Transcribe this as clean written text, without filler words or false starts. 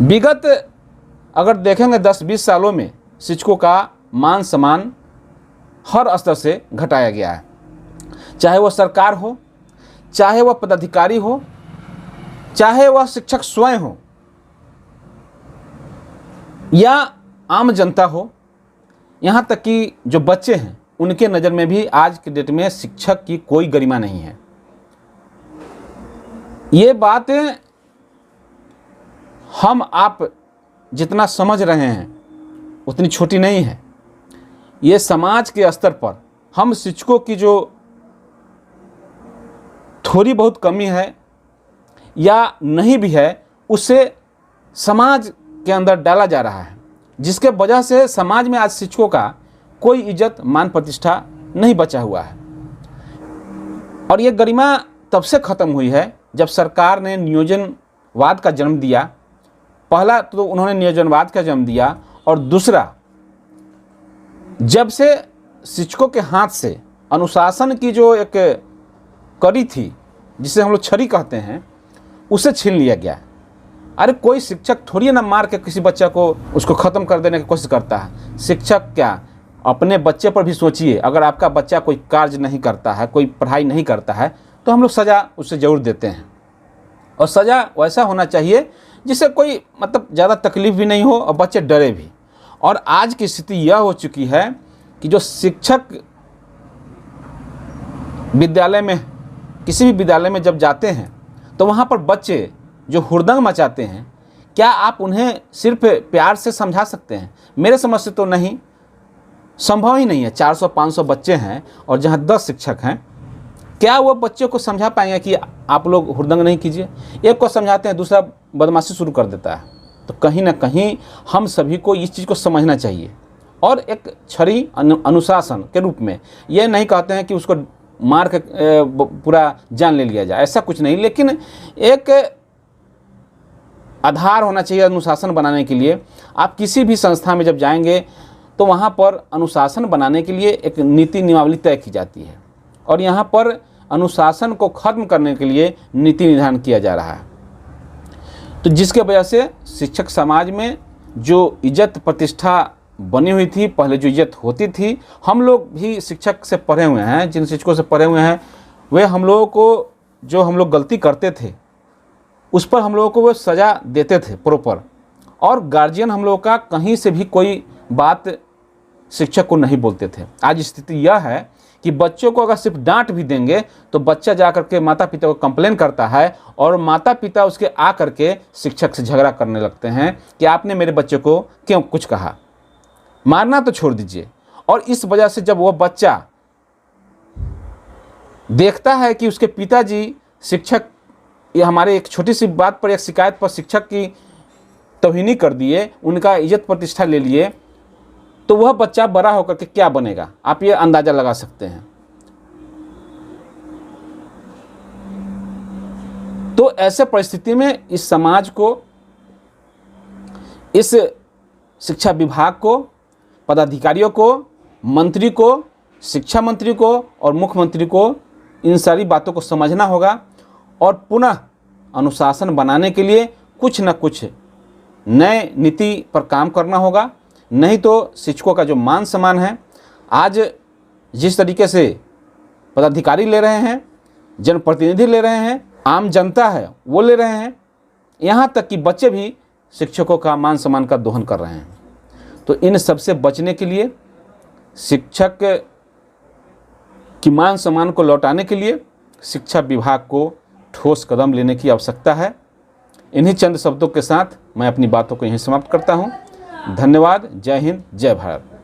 विगत अगर देखेंगे 10-20 सालों में शिक्षकों का मान सम्मान हर स्तर से घटाया गया है, चाहे वह सरकार हो, चाहे वह पदाधिकारी हो, चाहे वह शिक्षक स्वयं हो या आम जनता हो, यहाँ तक कि जो बच्चे हैं उनके नज़र में भी आज के डेट में शिक्षक की कोई गरिमा नहीं है। ये बातें हम आप जितना समझ रहे हैं उतनी छोटी नहीं है। ये समाज के स्तर पर हम शिक्षकों की जो थोड़ी बहुत कमी है या नहीं भी है, उसे समाज के अंदर डाला जा रहा है, जिसके वजह से समाज में आज शिक्षकों का कोई इज्जत मान प्रतिष्ठा नहीं बचा हुआ है। और ये गरिमा तब से ख़त्म हुई है जब सरकार ने नियोजनवाद का जन्म दिया। पहला तो उन्होंने नियोजनवाद का जन्म दिया, और दूसरा जब से शिक्षकों के हाथ से अनुशासन की जो एक कड़ी थी, जिसे हम लोग छड़ी कहते हैं, उसे छीन लिया गया। अरे कोई शिक्षक थोड़ी ना मार के किसी बच्चा को उसको ख़त्म कर देने की कोशिश करता है। शिक्षक क्या, अपने बच्चे पर भी सोचिए। अगर आपका बच्चा कोई कार्य नहीं करता है, कोई पढ़ाई नहीं करता है, तो हम लोग सज़ा उससे ज़रूर देते हैं, और सज़ा वैसा होना चाहिए जिससे कोई मतलब ज़्यादा तकलीफ भी नहीं हो और बच्चे डरे भी। और आज की स्थिति यह हो चुकी है कि जो शिक्षक विद्यालय में, किसी भी विद्यालय में जब जाते हैं तो वहाँ पर बच्चे जो हुड़दंग मचाते हैं, क्या आप उन्हें सिर्फ प्यार से समझा सकते हैं? मेरे समझ से तो नहीं, संभव ही नहीं है। 400-500 बच्चे हैं और जहाँ 10 शिक्षक हैं, क्या वो बच्चों को समझा पाएंगे कि आप लोग हुड़दंग नहीं कीजिए? एक को समझाते हैं, दूसरा बदमाशी शुरू कर देता है। तो कहीं ना कहीं हम सभी को इस चीज़ को समझना चाहिए, और एक छड़ी अनुशासन के रूप में। ये नहीं कहते हैं कि उसको मार के पूरा जान ले लिया जाए, ऐसा कुछ नहीं, लेकिन एक आधार होना चाहिए अनुशासन बनाने के लिए। आप किसी भी संस्था में जब जाएंगे तो वहाँ पर अनुशासन बनाने के लिए एक नीति नियमावली तय की जाती है, और यहाँ पर अनुशासन को ख़त्म करने के लिए नीति निर्धारण किया जा रहा है। तो जिसके वजह से शिक्षक समाज में जो इज्जत प्रतिष्ठा बनी हुई थी, पहले जो इज्जत होती थी, हम लोग भी शिक्षक से पढ़े हुए हैं, जिन शिक्षकों से पढ़े हुए हैं, वे हम लोगों को जो हम लोग गलती करते थे उस पर हम लोगों को वो सज़ा देते थे प्रॉपर, और गार्जियन हम लोगों का कहीं से भी कोई बात शिक्षक को नहीं बोलते थे। आज स्थिति यह है कि बच्चों को अगर सिर्फ डांट भी देंगे तो बच्चा जा करके माता पिता को कंप्लेन करता है, और माता पिता उसके आ करके शिक्षक से झगड़ा करने लगते हैं कि आपने मेरे बच्चे को क्यों कुछ कहा। मारना तो छोड़ दीजिए। और इस वजह से जब वह बच्चा देखता है कि उसके पिताजी शिक्षक, ये हमारे एक छोटी सी बात पर, एक शिकायत पर शिक्षक की तौहीनी कर दिए, उनका इज्जत प्रतिष्ठा ले लिए, तो वह बच्चा बड़ा होकर के क्या बनेगा, आप ये अंदाज़ा लगा सकते हैं। तो ऐसे परिस्थिति में इस समाज को, इस शिक्षा विभाग को, पदाधिकारियों को, मंत्री को, शिक्षा मंत्री को और मुख्यमंत्री को इन सारी बातों को समझना होगा, और पुनः अनुशासन बनाने के लिए कुछ न कुछ नए नीति पर काम करना होगा। नहीं तो शिक्षकों का जो मान सम्मान है, आज जिस तरीके से पदाधिकारी ले रहे हैं, जनप्रतिनिधि ले रहे हैं, आम जनता है वो ले रहे हैं, यहाँ तक कि बच्चे भी शिक्षकों का मान सम्मान का दोहन कर रहे हैं। तो इन सब से बचने के लिए, शिक्षक की मान सम्मान को लौटाने के लिए शिक्षा विभाग को ठोस कदम लेने की आवश्यकता है। इन्हीं चंद शब्दों के साथ मैं अपनी बातों को यहीं समाप्त करता हूँ। धन्यवाद। जय हिंद, जय भारत।